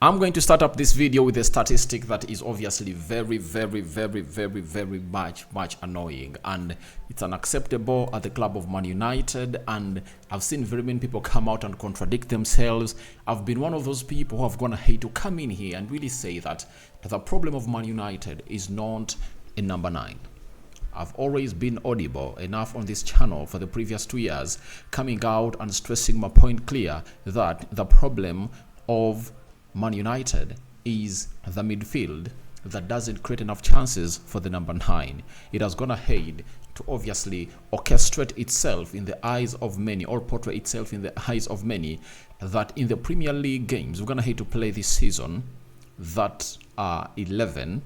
I'm going to start up this video with a statistic that is obviously very much annoying, and it's unacceptable at the club of Man United, and I've seen very many people come out and contradict themselves. I've been one of those people who have gone ahead to come in here and really say that the problem of Man United is not in number 9. I've always been audible enough on this channel for the previous 2 years, coming out and stressing my point clear that the problem of Man United is the midfield that doesn't create enough chances for the number 9. It has gone ahead to obviously orchestrate itself in the eyes of many, or portray itself in the eyes of many, that in the Premier League games we're going to have to play this season that are 11,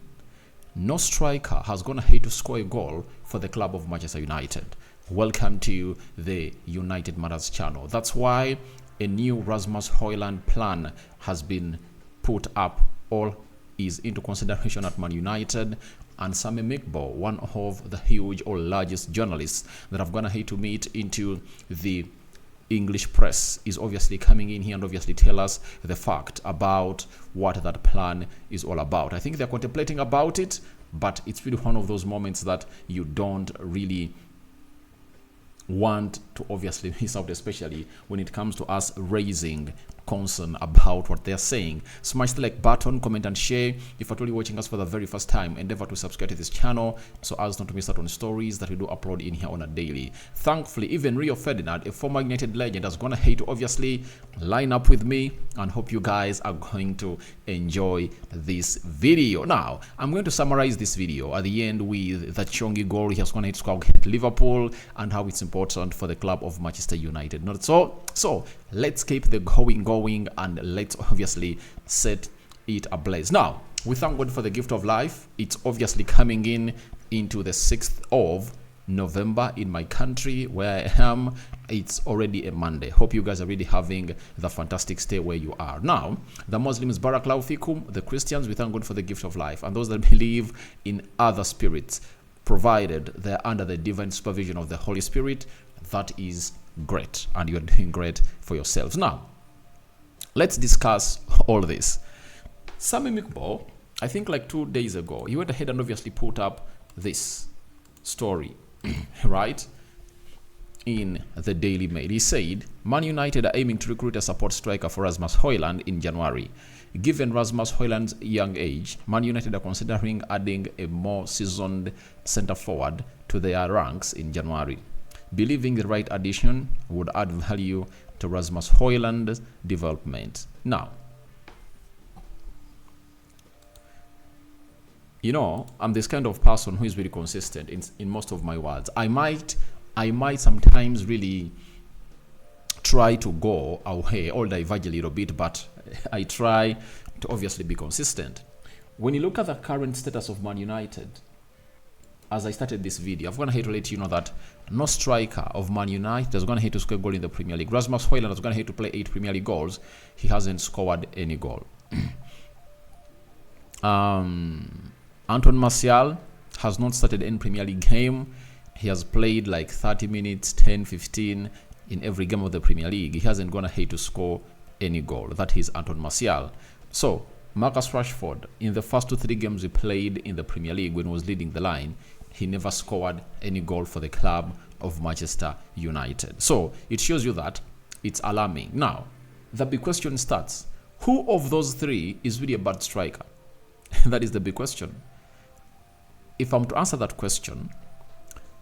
no striker has gone ahead to score a goal for the club of Manchester United. Welcome to the United Matters channel. That's why a new Rasmus Hojlund plan has been put up. All is into consideration at Man United, and Sammy Mikbo, one of the huge or largest journalists that have gone ahead to meet into the English press, is obviously coming in here and obviously tell us the fact about what that plan is all about. I think they're contemplating about it, but it's really one of those moments that you don't really want to obviously miss out, especially when it comes to us raising concern about what they're saying. Smash the like button, comment and share. If you're really watching us for the very first time, endeavor to subscribe to this channel so as not to miss out on stories that we do upload in here on a daily. Thankfully, even Rio Ferdinand, a former United legend, has gone ahead to obviously line up with me, and hope you guys are going to enjoy this video. Now, I'm going to summarize this video at the end with the Chongi goal he has gone ahead to score against Liverpool and how it's important for the club of Manchester United. Not so let's keep the going and let's obviously set it ablaze. Now, we thank God for the gift of life. It's obviously coming into the 6th of November in my country where I am. It's already a Monday. Hope you guys are really having the fantastic stay where you are. Now, the Muslims, Barakallahu fikum, the Christians, we thank God for the gift of life, and those that believe in other spirits, provided they're under the divine supervision of the Holy Spirit, that is great, and you're doing great for yourselves. Now, let's discuss all this. Sammy Mikbo, I think like 2 days ago, he went ahead and obviously put up this story, right, in the Daily Mail. He said, Man United are aiming to recruit a support striker for Rasmus Hojlund in January. Given Rasmus Hojlund's young age, Man United are considering adding a more seasoned centre forward to their ranks in January, believing the right addition would add value to Rasmus Hojlund's development. Now, you know, I'm this kind of person who is very consistent in most of my words. I might sometimes really try to go away or diverge a little bit, but I try to obviously be consistent. When you look at the current status of Man United, as I started this video, I've gone ahead to let you know that no striker of Man United has gone ahead to score a goal in the Premier League. Rasmus Hojlund has gone ahead to play 8 Premier League goals. He hasn't scored any goal. Anton Martial has not started any Premier League game. He has played like 30 minutes, 10, 15 in every game of the Premier League. He hasn't gone ahead to score any goal. That is Anton Martial. So, Marcus Rashford, in the first 2-3 games he played in the Premier League when he was leading the line, he never scored any goal for the club of Manchester United. So, it shows you that it's alarming. Now, the big question starts. Who of those 3 is really a bad striker? That is the big question. If I'm to answer that question,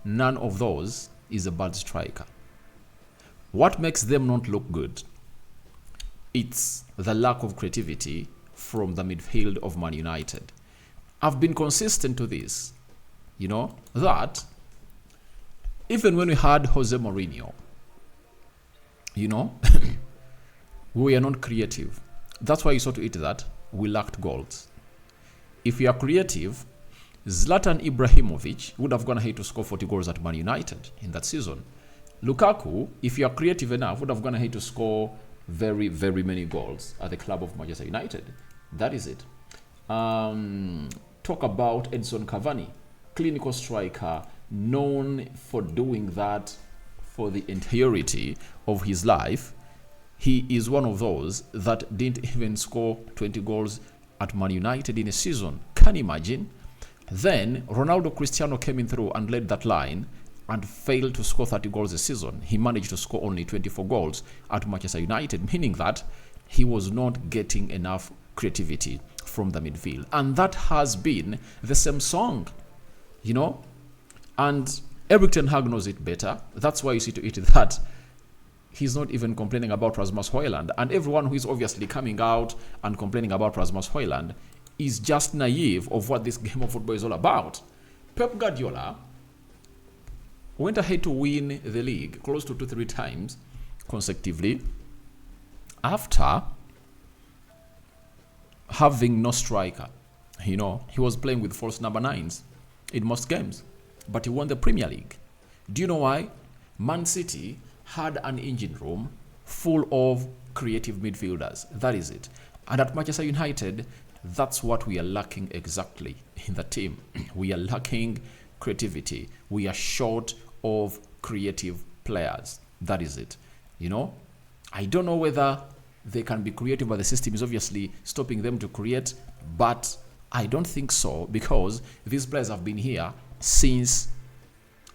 none of those is a bad striker. What makes them not look good? It's the lack of creativity from the midfield of Man United. I've been consistent to this, you know, that even when we had Jose Mourinho, you know, we are not creative. That's why you saw to it that we lacked goals. If we are creative, Zlatan Ibrahimovic would have gone ahead to score 40 goals at Man United in that season. Lukaku, if you are creative enough, would have gone ahead to score very many goals at the club of Manchester United. That is it. Talk about Edson Cavani, clinical striker, known for doing that for the entirety of his life. he is one of those that didn't even score 20 goals at Man United in a season. Can you imagine? Then Ronaldo Cristiano came in through and led that line and failed to score 30 goals a season. He managed to score only 24 goals at Manchester United, meaning that he was not getting enough creativity from the midfield. And that has been the same song, you know? And Erik ten Hag knows it better. That's why you see to it that he's not even complaining about Rasmus Hojlund. And everyone who is obviously coming out and complaining about Rasmus Hojlund is just naive of what this game of football is all about. Pep Guardiola went ahead to win the league close to 2-3 times consecutively after having no striker. You know, he was playing with false number 9s in most games, but he won the Premier League. Do you know why? Man City had an engine room full of creative midfielders. That is it. And at Manchester United, that's what we are lacking exactly in the team. We are lacking creativity. We are short of creative players. That is it. You know, I don't know whether they can be creative, but the system is obviously stopping them to create. But I don't think so, because these players have been here since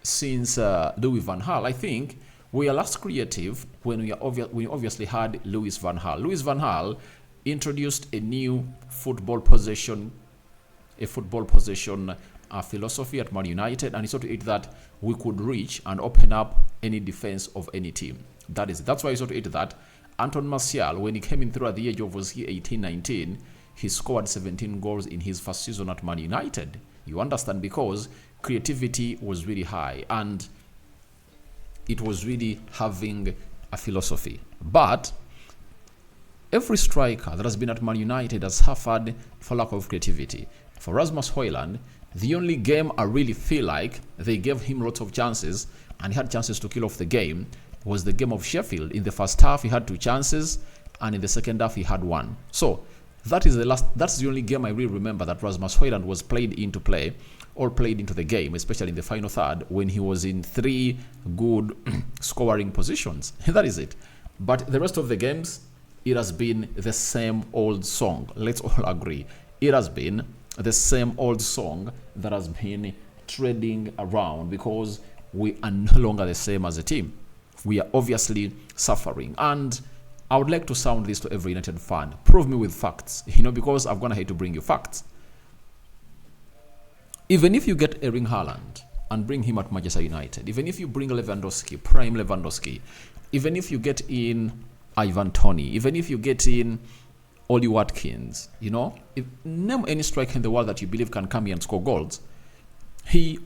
Louis van Gaal. I think we are last creative when we obviously had Louis van Gaal. Louis van Gaal introduced a new football possession philosophy at Man United, and he saw to it that we could reach and open up any defense of any team. That is it. That's why he saw to it that Anton Martial, when he came in through at the age of 18-19, he scored 17 goals in his first season at Man United. You understand? Because creativity was really high and it was really having a philosophy. But every striker that has been at Man United has suffered for lack of creativity. For Rasmus Hojlund, the only game I really feel like they gave him lots of chances and he had chances to kill off the game was the game of Sheffield. In the first half, he had 2 chances, and in the second half, he had 1. So that's the only game I really remember that Rasmus Hojlund was played into the game, especially in the final third, when he was in 3 good scoring positions. That is it. But the rest of the games, it has been the same old song. Let's all agree. It has been the same old song that has been trading around, because we are no longer the same as a team. We are obviously suffering. And I would like to sound this to every United fan. Prove me with facts, because I'm going to hate to bring you facts. Even if you get Erling Haaland and bring him at Manchester United, even if you bring Lewandowski, prime Lewandowski, even if you get in Ivan Toney, even if you get in Oli Watkins, if name any striker in the world that you believe can come here and score goals, he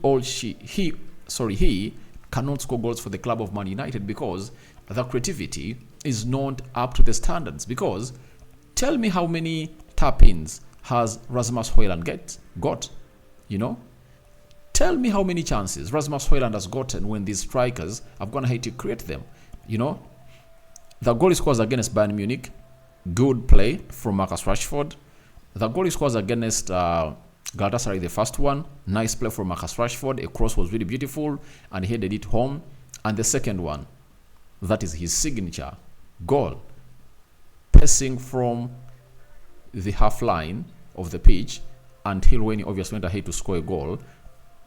cannot score goals for the club of Man United, because the creativity is not up to the standards. Because tell me how many tap-ins has Rasmus Hojlund got? Tell me how many chances Rasmus Hojlund has gotten when these strikers have gone ahead to create them. The goal he scores against Bayern Munich, good play from Marcus Rashford. The goal he scores against Galatasaray, the first one, nice play from Marcus Rashford. A cross was really beautiful and he headed it home. And the second one, that is his signature goal, passing from the half line of the pitch until when he obviously went ahead to score a goal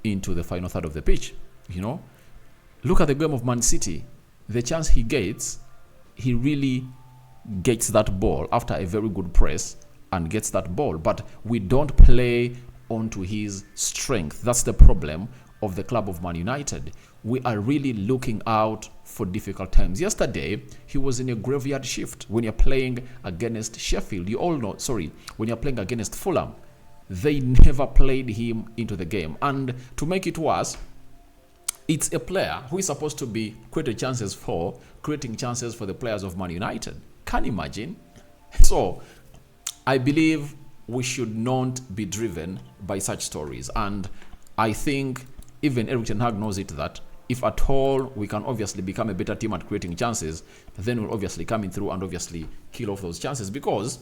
into the final third of the pitch. Look at the game of Man City. The chance he gets, he really gets that ball after a very good press and gets that ball. But we don't play onto his strength. That's the problem of the club of Man United. We are really looking out for difficult times. Yesterday, he was in a graveyard shift. When you're playing against Sheffield, when you're playing against Fulham, they never played him into the game. And to make it worse, it's a player who is supposed to be creating chances for the players of Man United. Can you imagine? So, I believe we should not be driven by such stories. And I think even Erik ten Hag knows it, that if at all we can obviously become a better team at creating chances, then we'll obviously come in through and obviously kill off those chances. Because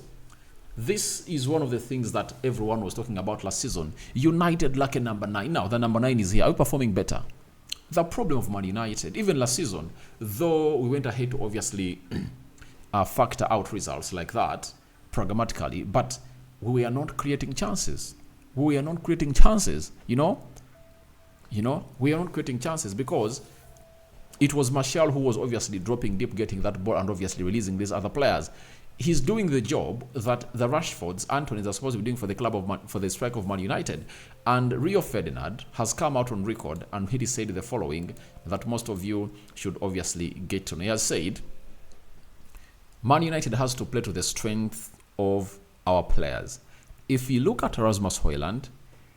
this is one of the things that everyone was talking about last season. United lack a number 9. Now the number 9 is here. Are we performing better? The problem of Man United, even last season, though we went ahead to obviously factor out results like that pragmatically, but we are not creating chances. We are not creating chances, we are not creating chances because it was Martial who was obviously dropping deep, getting that ball, and obviously releasing these other players. He's doing the job that the Rashfords, Antonys are supposed to be doing for the for the strike of Man United. And Rio Ferdinand has come out on record and he said the following that most of you should obviously get to know. He has said, Man United has to play to the strength of our players. If you look at Rasmus Hojlund,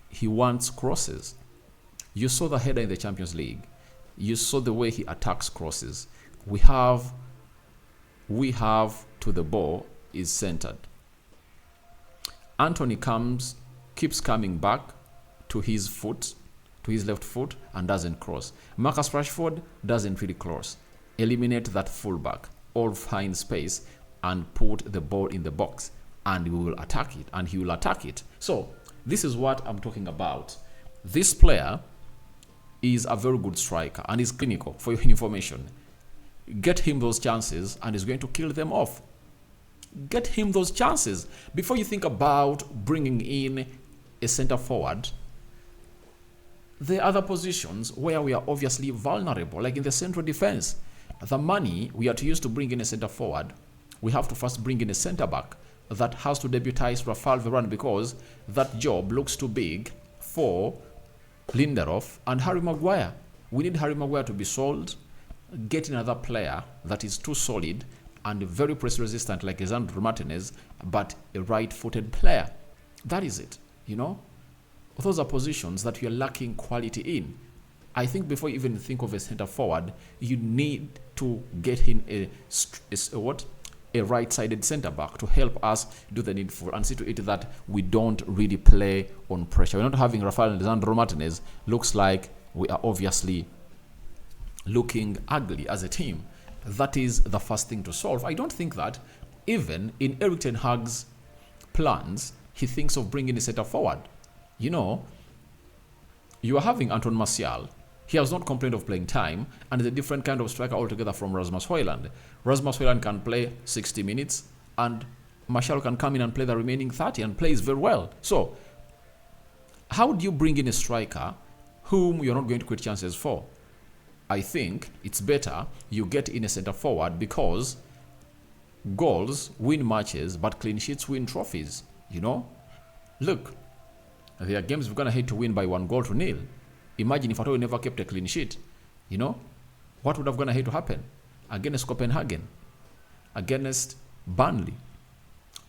he wants crosses. You saw the header in the Champions League. You saw the way he attacks crosses. We have to the ball is centered. Antony keeps coming back to his left foot, and doesn't cross. Marcus Rashford doesn't really cross. Eliminate that fullback, or find space and put the ball in the box, and we will attack it, and he will attack it. So this is what I'm talking about. This player is a very good striker and is clinical, for your information. Get him those chances and he's going to kill them off. Get him those chances before you think about bringing in a center forward. There are other positions where we are obviously vulnerable, like in the central defense. The money we are to use to bring in a center forward, we have to first bring in a center back that has to debutize Rafael Varane, because that job looks too big for Lindelof and Harry Maguire. We need Harry Maguire to be sold. Get another player that is too solid and very press resistant like Lisandro Martinez, but a right-footed player. That is it, Those are positions that we are lacking quality in. I think before you even think of a center forward, you need to get in a right-sided center back to help us do the needful and see to it that we don't really play on pressure. We're not having Rafael and Lisandro Martinez. Looks like we are obviously looking ugly as a team. That is the first thing to solve. I don't think that even in Erik ten Hag's plans, he thinks of bringing a center forward. You are having Anton Martial. He has not complained of playing time, and is a different kind of striker altogether from Rasmus Hojlund. Rasmus Hojlund can play 60 minutes, and Martial can come in and play the remaining 30 and plays very well. So, how do you bring in a striker whom you're not going to create chances for? I think it's better you get in a center forward, because goals win matches, but clean sheets win trophies. Look, there are games we're going to hate to win by 1-0. Imagine if at all we never kept a clean sheet. What would have gone ahead to happen? Against Copenhagen, against Burnley,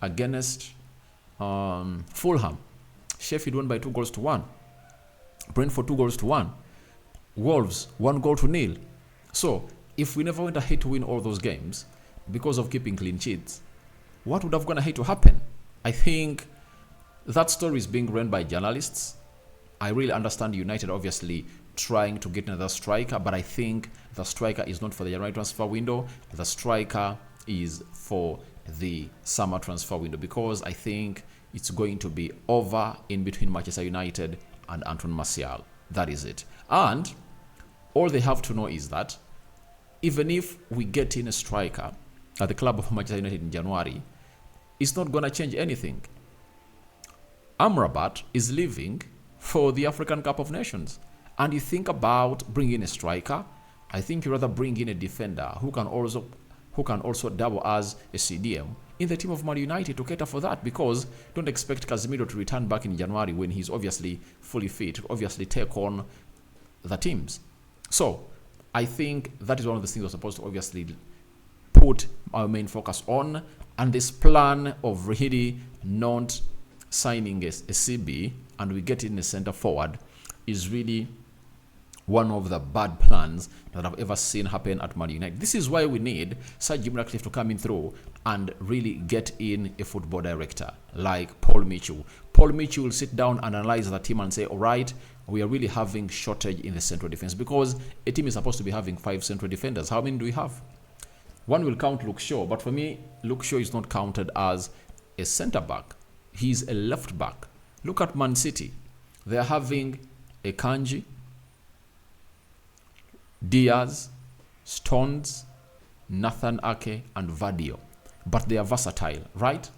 against Fulham. Sheffield won by 2-1. Brentford 2-1. Wolves 1-0. So if we never went ahead to win all those games because of keeping clean sheets, what would have gone ahead to happen? I think that story is being run by journalists. I really understand United obviously trying to get another striker, but I think the striker is not for the January transfer window. The striker is for the summer transfer window, because I think it's going to be over in between Manchester United and Anton Martial. That is it. And all they have to know is that even if we get in a striker at the club of Manchester United in January, it's not going to change anything. Amrabat is leaving for the African Cup of Nations. And you think about bringing in a striker, I think you rather bring in a defender who can also double as a CDM in the team of Man United to cater for that, because don't expect Casemiro to return back in January when he's obviously fully fit to obviously take on the teams. So I think that is one of the things we're supposed to obviously put our main focus on. And this plan of really not signing a CB and we get in a center forward is really one of the bad plans that I've ever seen happen at Man United. This is why we need Sir Jim Ratcliffe to come in through and really get in a football director like Paul Mitchell. Paul Mitchell will sit down and analyze the team and say, all right, we are really having shortage in the central defense, because a team is supposed to be having 5 central defenders. How many do we have? One will count Luke Shaw, but for me, Luke Shaw is not counted as a center back. He's a left back. Look at Man City. They're having a Kanji, Diaz, Stones, Nathan Ake, and Vadio. but they are versatile, right?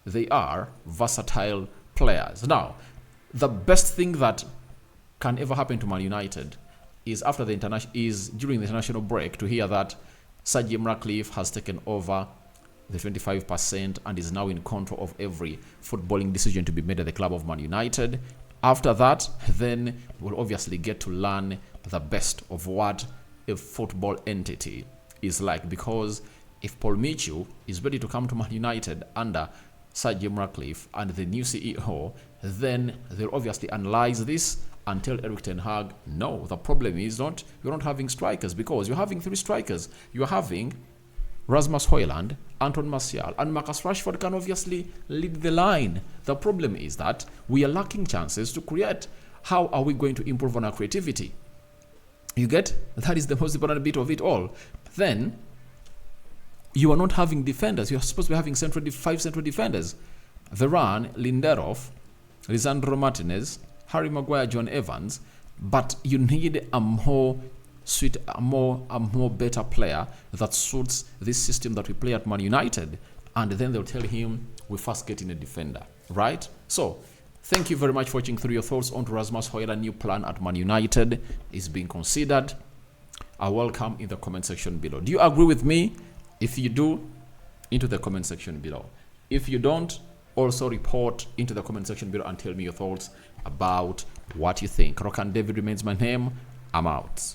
They are versatile players. Now, the best thing that can ever happen to Man United is during the international break to hear that Sir Jim Ratcliffe has taken over the 25% and is now in control of every footballing decision to be made at the club of Man United. After that, then we'll obviously get to learn the best of what a football entity is like, because if Paul Mitchell is ready to come to Man United under Sir Jim Ratcliffe and the new CEO, then they'll obviously analyze this and tell Erik ten Hag, no, the problem is not you're not having strikers, because you're having 3 strikers. You're having Rasmus Hojlund, Anton Martial, and Marcus Rashford can obviously lead the line. The problem is that we are lacking chances to create. How are we going to improve on our creativity? You get? That is the most important bit of it all. Then, you are not having defenders. You're supposed to be having 5 central defenders. Varane, Lindelof, Lisandro Martinez, Harry Maguire, John Evans. But you need a more better player that suits this system that we play at Man United. And then they'll tell him, we first get in a defender, right? So, thank you very much for watching through your thoughts on Rasmus Hojlund. New plan at Man United is being considered. I welcome in the comment section below. Do you agree with me? If you do, into the comment section below. If you don't, also report into the comment section below and tell me your thoughts about what you think. Rock and David remains my name. I'm out.